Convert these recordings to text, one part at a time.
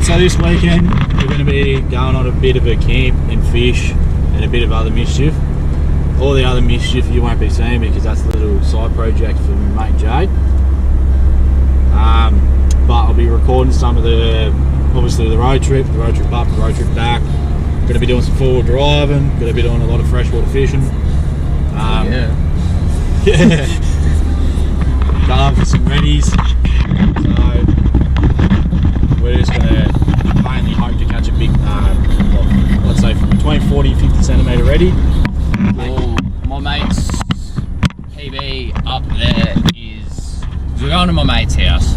So this weekend we're going to be going on a bit of a camp and fish and a bit of other mischief. All the other mischief you won't be seeing because that's a little side project for my mate Jade. But I'll be recording some of obviously the road trip up, the road trip back. Going to be doing some four-wheel driving, going to be doing a lot of freshwater fishing. Yeah. Going for some reddies. So we're just going to mainly hope to catch a big, let's say between 40 and 50 centimetre reddy. Well, my mate's PB up there is, we're going to my mate's house.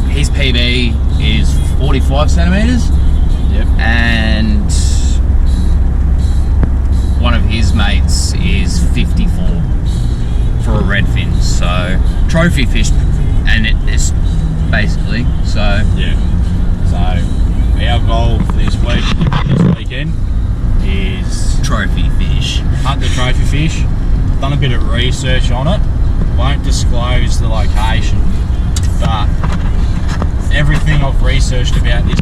His PB is 45 centimetres. Yep. And one of his mates is 54 for a redfin. So trophy fish, and it's basically yeah. So our goal for this weekend is trophy fish. Hunt the trophy fish. Done a bit of research on it. Won't disclose the location, but everything I've researched about this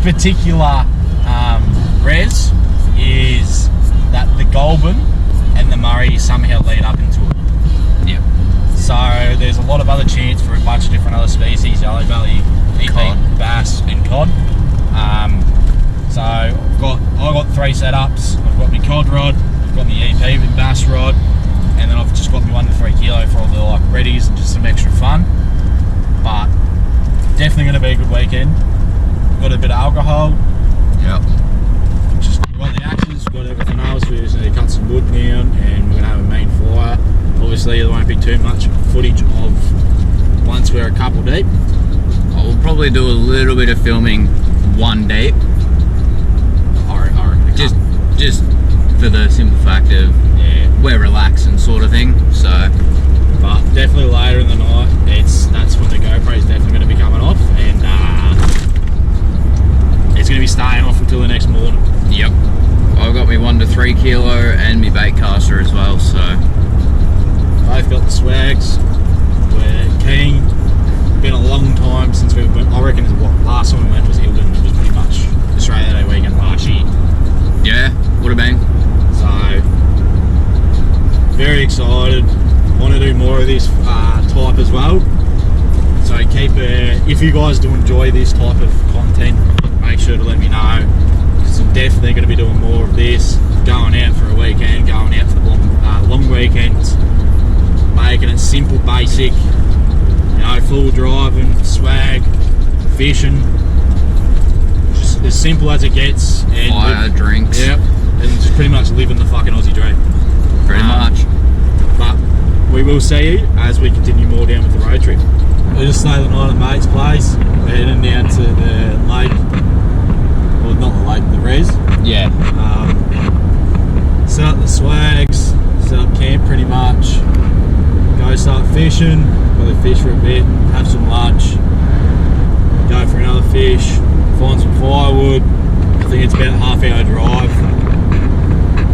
particular res is that the Goulburn and the Murray somehow lead up into it. Yep. So there's a lot of other chance for a bunch of different other species, yellow belly, EP, cod, bass and cod. So I've got three setups. I've got my cod rod, I've got my EP and bass rod, and then I've just got my 1 to 3 kilo for all the like reddies and just some extra fun. But definitely going to be a good weekend. Got a bit of alcohol. Yep. We've got the axes, we've got everything else. We just need to cut some wood down and we're going to have a main fire. Obviously there won't be too much footage of once we're a couple deep. I'll probably do a little bit of filming one deep. I reckon Just for the simple fact of we're relaxing sort of thing. So, but definitely later in the night, that's when the GoPro is definitely going to be coming off, and it's going to be staying off until the next morning. Yep. I've got my 1 to 3 kilo and my bait caster as well. So, both got the swags. We're keen. Been a long time since we've been. I reckon last time we went was Eildon. It was pretty much Australia Day weekend last year. Yeah, would have been. So very excited. Want to do more of this type as well. So if you guys do enjoy this type of content, make sure to let me know. Because I'm definitely going to be doing more of this. Going out for a weekend, going out for the long weekends, making it simple, basic. Full driving, swag, fishing, just as simple as it gets. And fire, drinks. Yep, and just pretty much living the fucking Aussie dream. Pretty much. But we will see you as we continue more down with the road trip. We just stayed the night at mate's place. We're heading down to the lake, well not the lake, the res. Yeah. Set up the swags, set up camp pretty much. Go start fishing, probably fish for a bit, have some lunch, go for another fish, find some firewood. I think it's about a half-hour drive,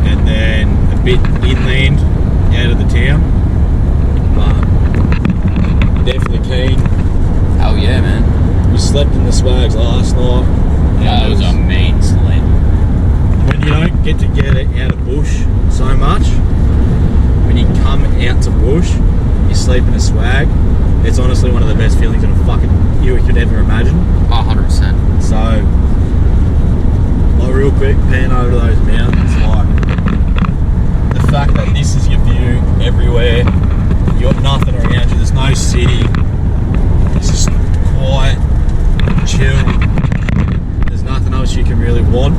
and then a bit inland out of the town. But definitely keen. Hell yeah, man. We slept in the swags last night. Yeah, it was a mean sleep. When you don't get to get it out of bush so much, when you come out to bush, you sleep in a swag, it's honestly one of the best feelings in you could ever imagine. 100%. So, like real quick, pan over to those mountains, like the fact that this is your view everywhere, you got nothing around you, there's no city, it's just quiet, chill, there's nothing else you can really want.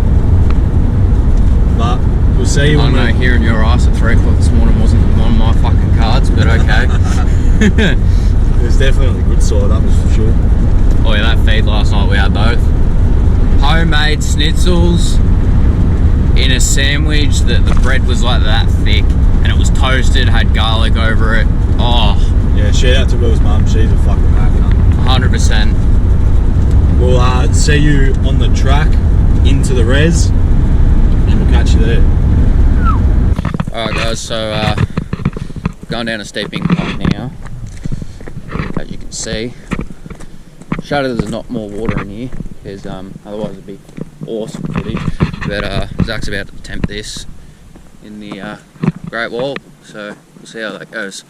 But we'll see you I know hearing your ass at 3 o'clock this morning wasn't one of my fucking cards, but okay. It was definitely on the good side, that was for sure. Oh yeah, that feed last night, we had both. Homemade schnitzels in a sandwich that the bread was like that thick and it was toasted, had garlic over it. Oh. Yeah, shout out to Will's mum, she's a fucking happy. 100%. We'll see you on the track into the res and we'll catch you there. Alright guys, so going down a steep incline now. see. Shame there's not more water in here, because otherwise it'd be awesome footage. But Zach's about to attempt this in the Great Wall, so we'll see how that goes.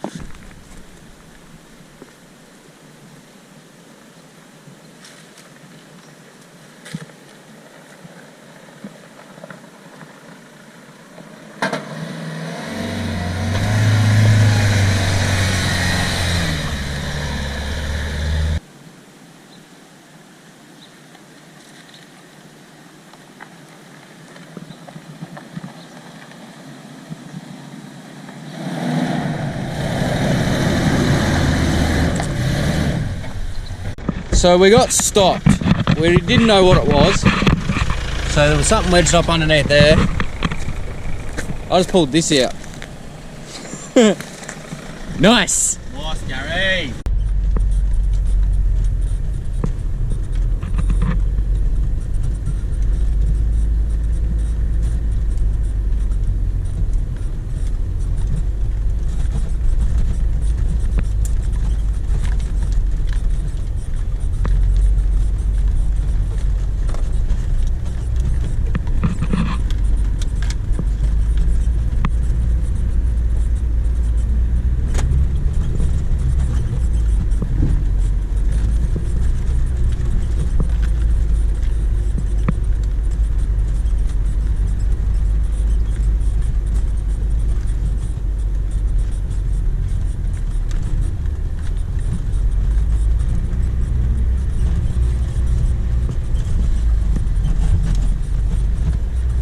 So we got stopped. We didn't know what it was. So there was something wedged up underneath there. I just pulled this out. Nice! Nice, Gary!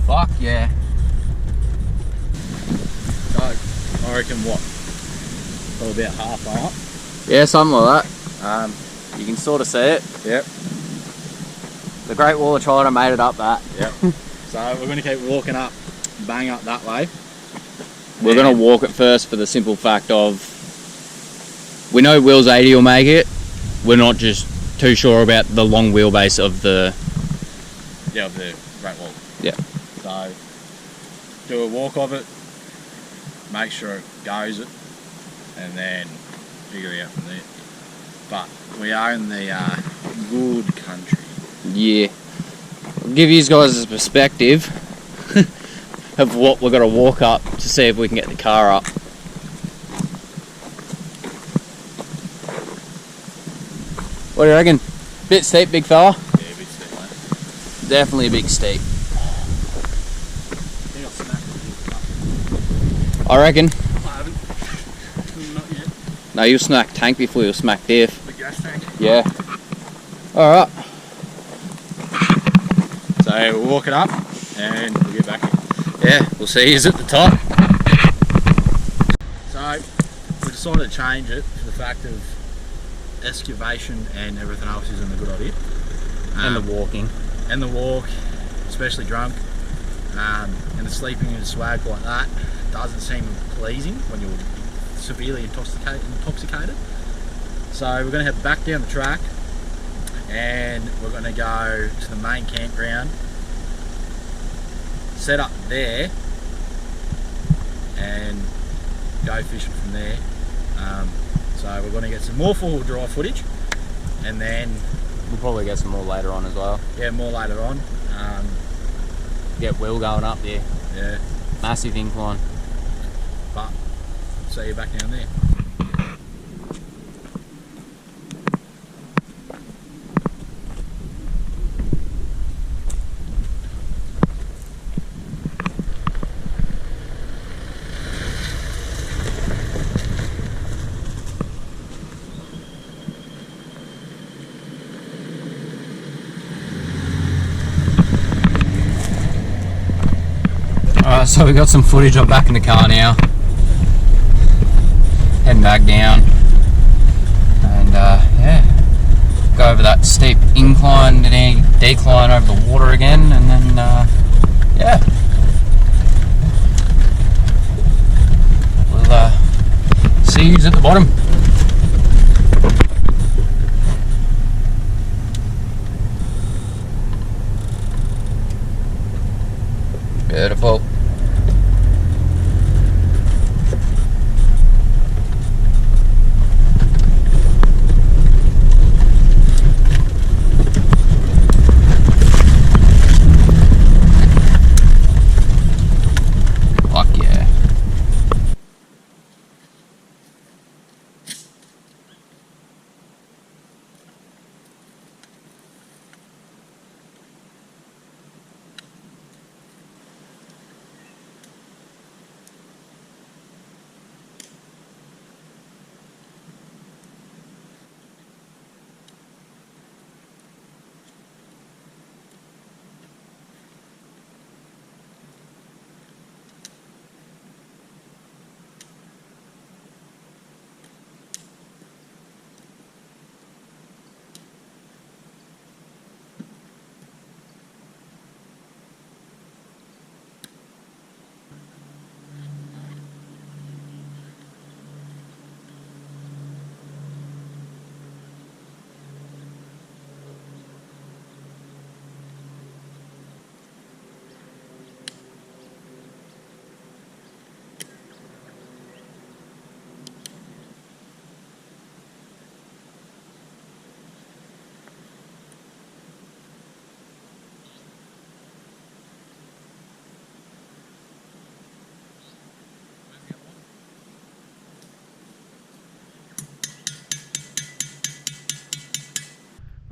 Fuck yeah. So, I reckon what? Probably about half up. Yeah, something like that. You can sort of see it. Yep. The Great Wall of China made it up that. Yep. So we're going to keep walking up, bang up that way. We're going to walk it first for the simple fact of we know Will's 80 will make it. We're not just too sure about the long wheelbase of the of the Great Wall. Yeah. So do a walk of it, make sure it goes it, and then figure it out from there. But we are in the good country. Yeah. I'll give you guys a perspective of what we're going to walk up to see if we can get the car up. What do you reckon? Bit steep, big fella? Yeah, a bit steep, mate. Definitely a big steep. I think I'll smack it. I reckon. I haven't. Not yet. No, you'll smack tank before you'll smack diff. The gas tank. Yeah. Alright. So we'll walk it up and we'll get back in. Yeah, we'll see who's at the top. So we decided to change it for the fact of excavation and everything else isn't a good idea. And the walking. And the walk, especially drunk, and the sleeping in a swag like that doesn't seem pleasing when you're severely intoxicated. So we're going to head back down the track and we're going to go to the main campground, set up there and go fishing from there. So we're going to get some more four-wheel drive footage and then We'll probably get some more later on as well. yeah, more later on. Get Will going up there. Yeah, Massive incline. but see you back down there. Alright, so we got some footage up back in the car now. Heading back down. And yeah, go over that steep incline and then decline over the water again, and then yeah. We'll see who's at the bottom. Beautiful.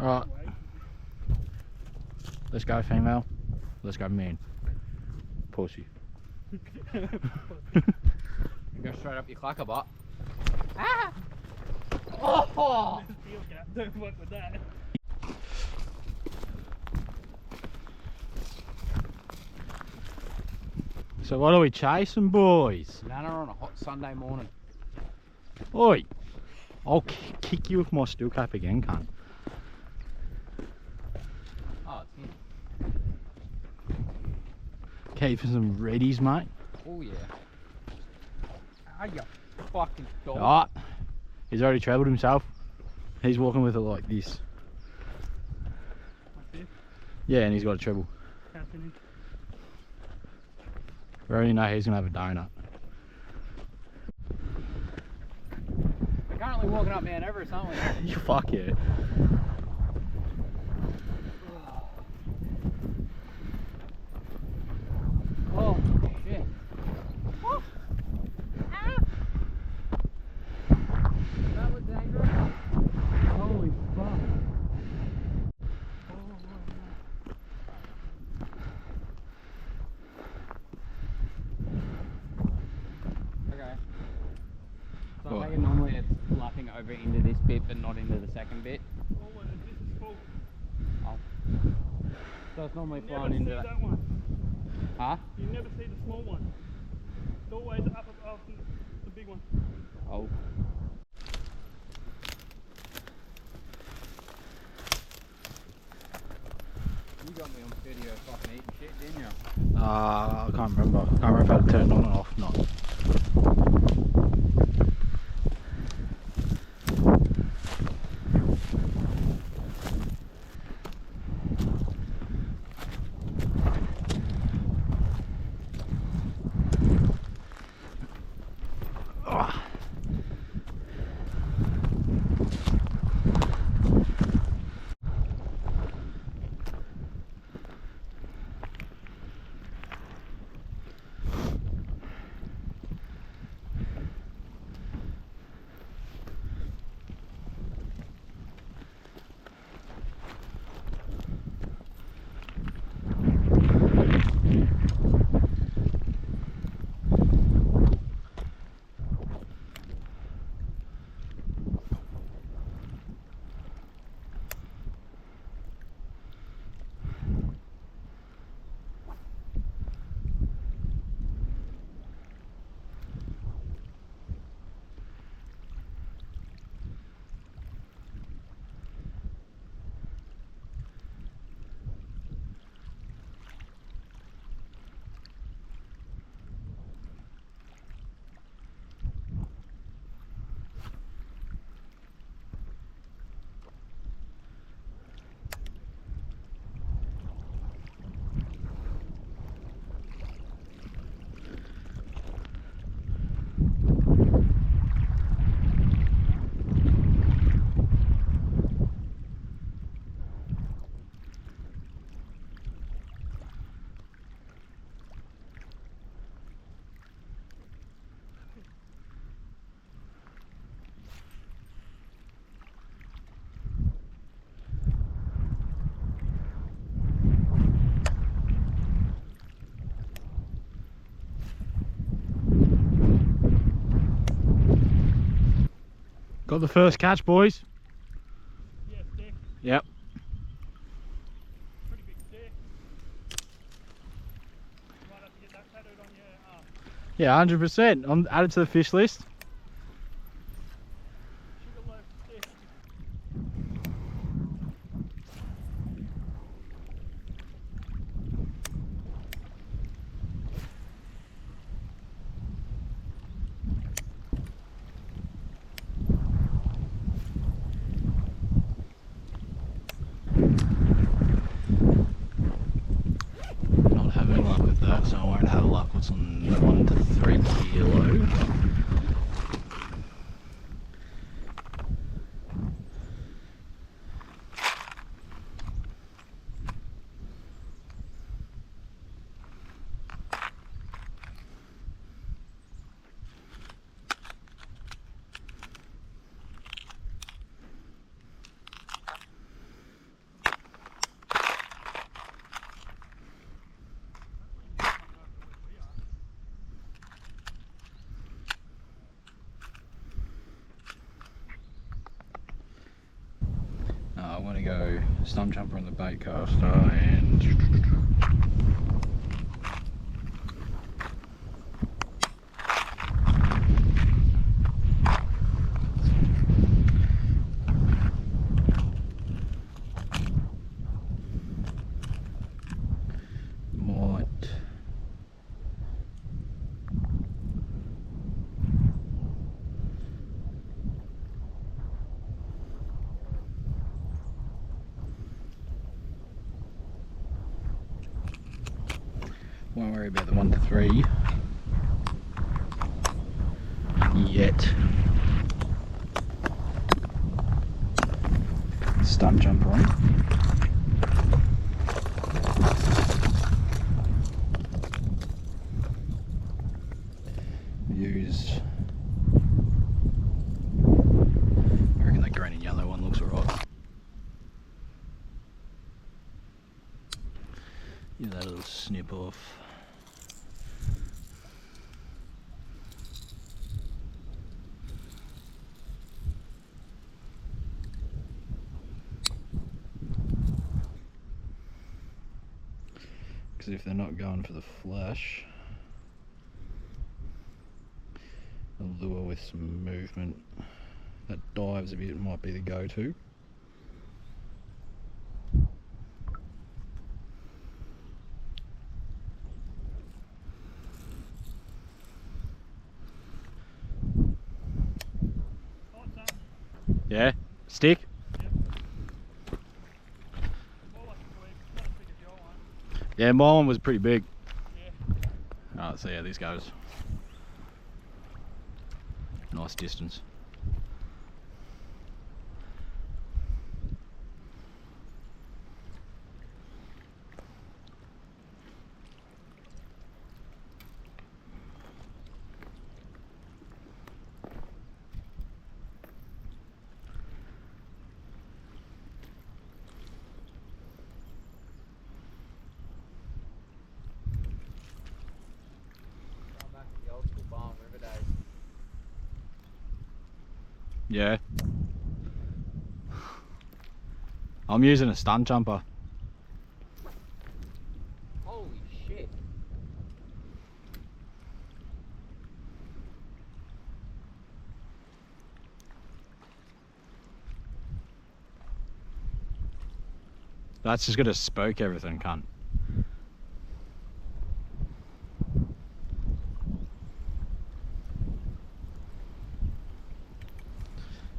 Alright. Let's go female. Let's go man. Pussy. Go straight up your clacker butt. Oh! Don't fuck with that. So what are we chasing, boys? Nana on a hot Sunday morning. Oi! I'll kick you with my steel cap again, cunt. Oh, it's him. Keeping some readies, mate. Oh yeah. Ah, you fucking dog. Alright. He's already travelled himself. He's walking with it like this. Like this? Yeah, and he's got a treble. Happening. We already know he's gonna have a donut. We're currently walking up Mount Everest, aren't we? You fuck yeah. Oh shit. That was dangerous. Holy fuck. Okay. So What? I think normally it's lapping over into this bit but not into the second bit. Oh, well, this is full. Oh. So it's normally You never flowing see into that that. one. Huh? You never see the small one. It's always up above the big one. Oh. You got me on video fucking eating shit, didn't you? I can't remember. I can't remember if I had it turned on and off or not. Got the first catch, boys. Yeah, stick. Yep. Pretty big stick. You might have to get that tattooed on your arm. Yeah, 100%. I'm added to the fish list. Sugarloaf stick. Not having luck with that, so I won't have luck with some 1 to 3 kilo want to go stump jumper on the bait caster and won't worry about the 1 to 3 yet. Stump jumper on. Used. I reckon that green and yellow one looks alright. Give that a little snip off. Because if they're not going for the flash, a lure with some movement that dives a bit might be the go-to. Yeah, stick. Yeah, my one was pretty big. Yeah. Alright, so yeah, this goes. Nice distance. Yeah. I'm using a stunt jumper. Holy shit. That's just gonna spook everything, cunt.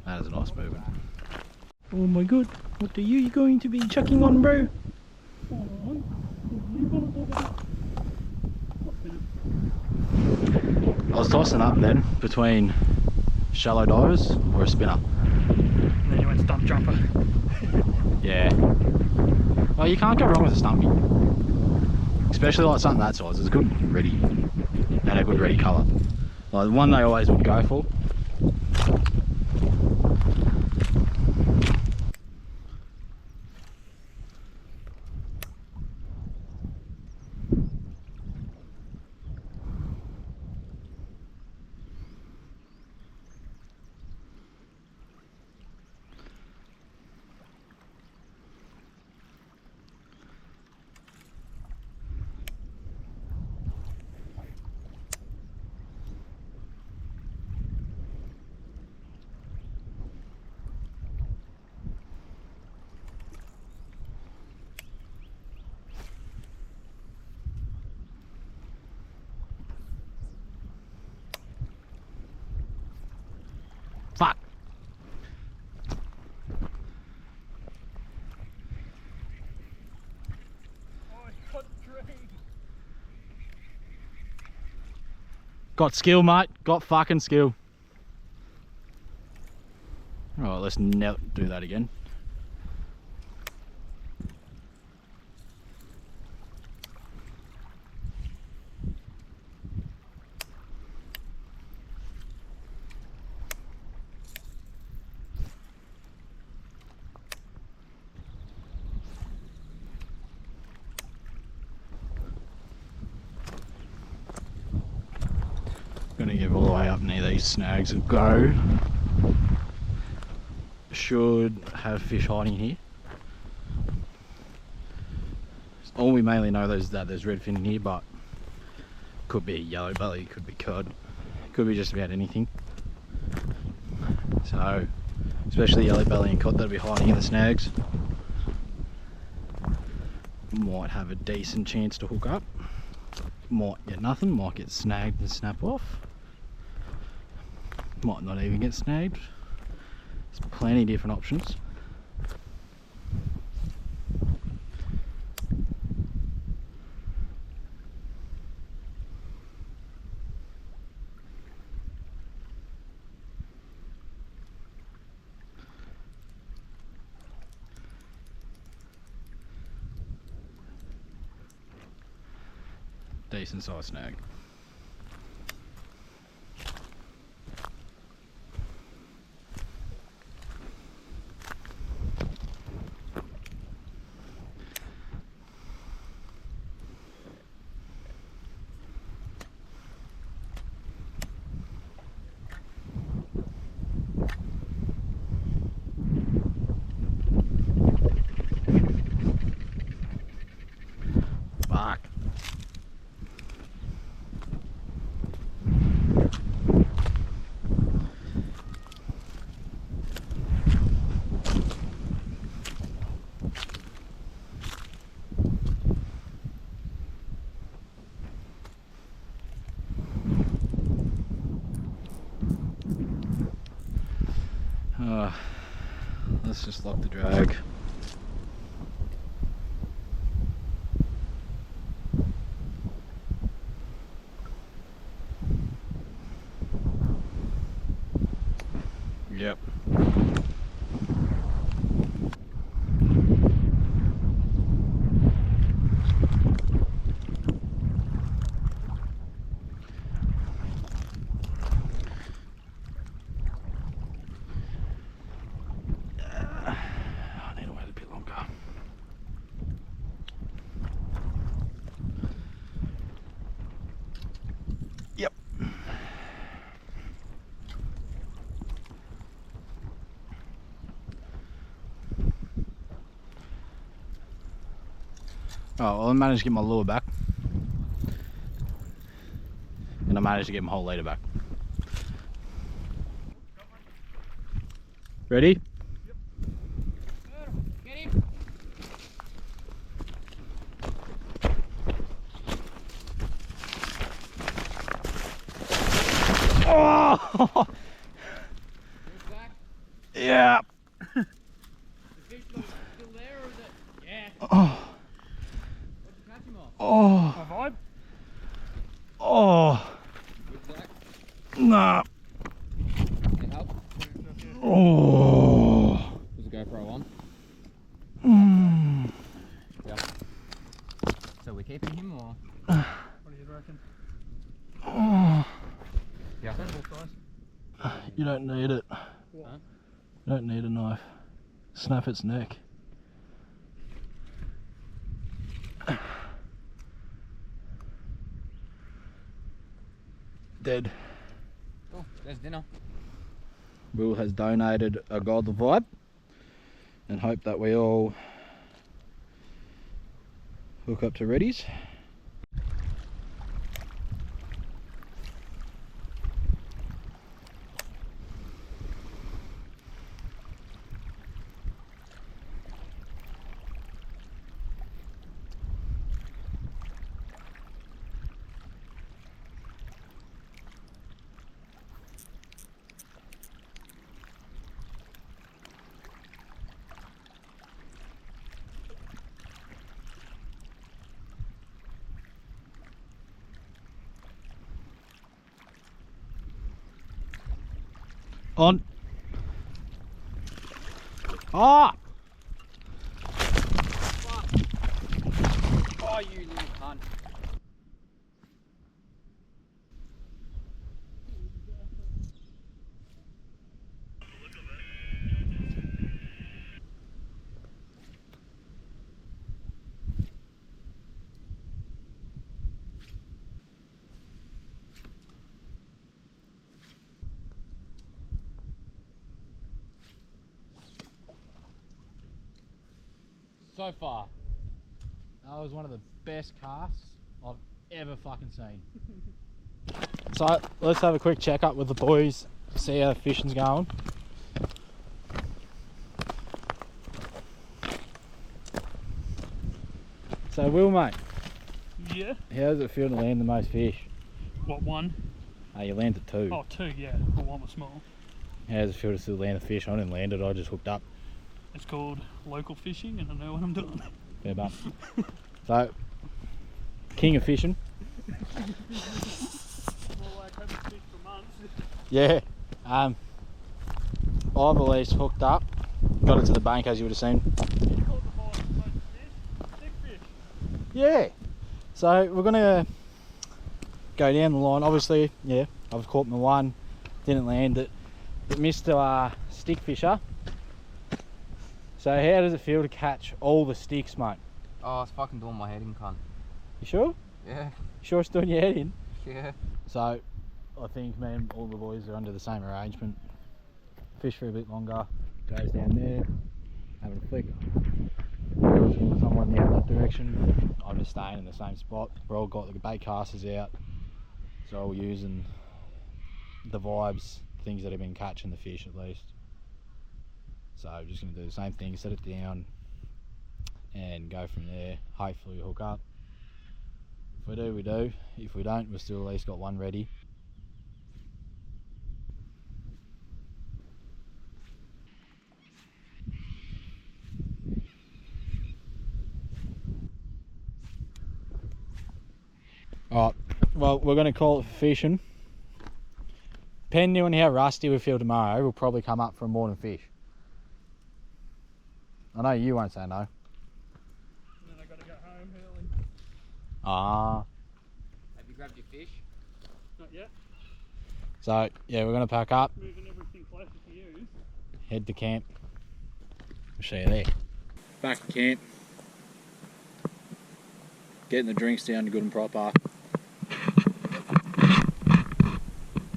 That is a nice movement. Oh my god, what are you going to be chucking on, bro? I was tossing up then between shallow divers or a spinner. And then you went stump jumper. Yeah. Well, you can't go wrong with a stumpy. Especially like something that size. It's a good ready and a good ready colour. Like the one they always would go for. Fuck. Oh, I got drained. Got skill, mate. Got fucking skill. Alright, let's not do that again. Gonna give all the way up near these snags a go. Should have fish hiding here. all we mainly know is that there's redfin in here, but could be yellow belly, could be cod, could be just about anything. So, especially yellow belly and cod that'll be hiding in the snags. Might have a decent chance to hook up. Might get nothing, might get snagged and snap off. Might not even get snagged. There's plenty of different options. Decent sized snag. Fuck. Let's just lock the drag. Yep. I need to wait a bit longer. Yep. Oh, well, I managed to get my lure back. And I managed to get my whole leader back. Ready? Get him. Oh! Yeah. The fish still there, or is it? Yeah. Oh. What'd you catch him off? Oh. My vibe? Oh. Good, Zach. Nah. Can help? Oh. Was the GoPro on? Mm. Yeah. So we're keeping him, or? What do you reckon? Oh. Yeah. Sensible size. You don't need it. What? Huh? You don't need a knife. Snap its neck. Dead. Oh, there's dinner. Will has donated a Golden Vibe and hope that we all hook up to Reddies. On. Ah! Oh, you little cunt. So far. That was one of the best casts I've ever fucking seen. So let's have a quick check up with the boys, see how the fishing's going. So Will, mate, Yeah. how does it feel to land the most fish? What, one? You landed 2. Oh, 2, yeah. But one was small. How does it feel to still land the fish? I didn't land it, I just hooked up. It's called local fishing and I know what I'm doing. Fair bump. So, king of fishing. More like haven't fished for months. Yeah. I've at least hooked up. Got it to the bank as you would have seen. Caught the most fish. Stick fish. Yeah. So we're gonna go down the line. Obviously, yeah, I've caught my one, didn't land it, but missed a stick fisher. So how does it feel to catch all the sticks, mate? Oh, it's fucking doing my head in, cunt. You sure? Yeah. You sure it's doing your head in? Yeah. So I think me and all the boys are under the same arrangement. Fish for a bit longer, goes down there, having a flick. Someone out that direction. I'm just staying in the same spot. We're all got the bait casters out, so all using the vibes, things that have been catching the fish at least. So I'm just going to do the same thing, set it down and go from there. Hopefully we hook up. If we do, we do. If we don't, we've still at least got one ready. Alright, well, we're going to call it for fishing. Depending on how rusty we feel tomorrow, we'll probably come up for a morning fish. I know you won't say no. And then I gotta go home early. Ah. Have you grabbed your fish? Not yet. So, yeah, we're going to pack up, Moving everything closer to you. head to camp. I'll show you there. Back to camp. Getting the drinks down good and proper.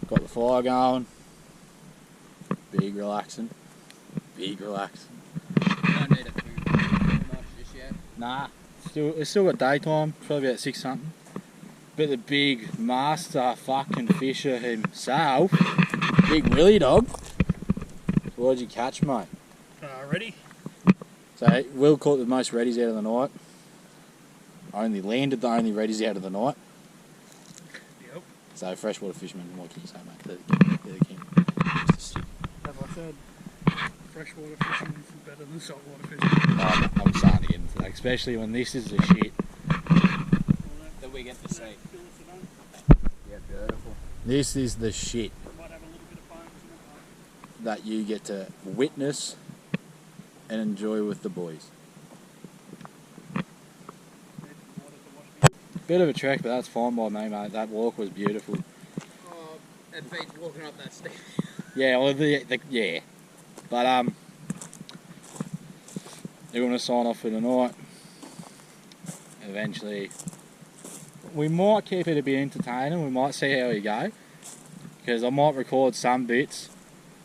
Got the fire going. Big relaxing. Big relaxing. You don't need it too much just yet. Nah, it's still got daytime, probably about 6 something. But the big master fucking fisher himself, Big Willie dog. What did you catch, mate? Ready? So Will caught the most reddies out of the night. Only landed the only reddies out of the night. Yep. So freshwater fishermen, what can you say, mate? They're the king. As I said, freshwater fishing is better than saltwater fishing. I'm starting to get into that, especially when this is the shit. That we get to see. Yeah, beautiful. This is the shit Might have a little bit of foam in it. that you get to witness and enjoy with the boys. Bit of a trek, but that's fine by me, mate. That walk was beautiful. Oh, it beats walking up that steep. Yeah, well, yeah. But, they're going to sign off for tonight. Eventually. We might keep it a bit entertaining. We might see how we go. Because I might record some bits.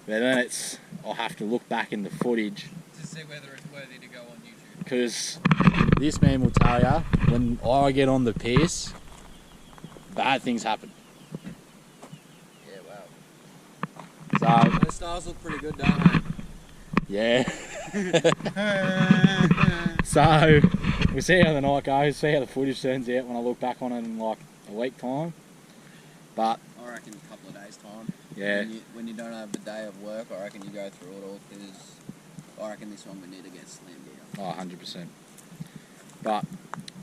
But then I'll have to look back in the footage. To see whether it's worthy to go on YouTube. Because this man will tell you, when I get on the piss, bad things happen. Yeah, wow. So, Those stars look pretty good, don't they? yeah. So, we'll see how the night goes, see how the footage turns out when I look back on it in like a week time. But, I reckon a couple of days' time. yeah, When you don't have the day of work, I reckon you go through it all, because I reckon this one we need to get slammed out. oh, 100%. But,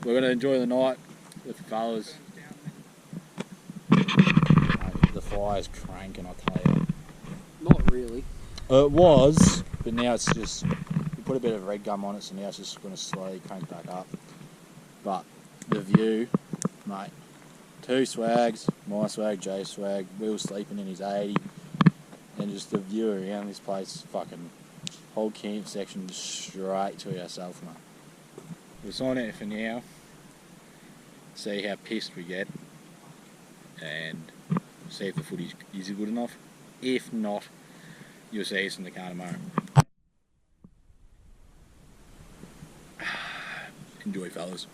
we're going to enjoy the night with the fellas. The fire's cranking, I tell you. Not really. It was, but now it's just, we put a bit of red gum on it, so now it's just going to slowly crank back up. But the view, mate, 2 swags, my swag, Jay's swag, Will sleeping in his 80, and just the view around this place, fucking whole camp section just straight to ourselves, mate. We'll sign out for now, see how pissed we get, and see if the footage is good enough. If not, you'll see us in the car tomorrow. Enjoy, fellas.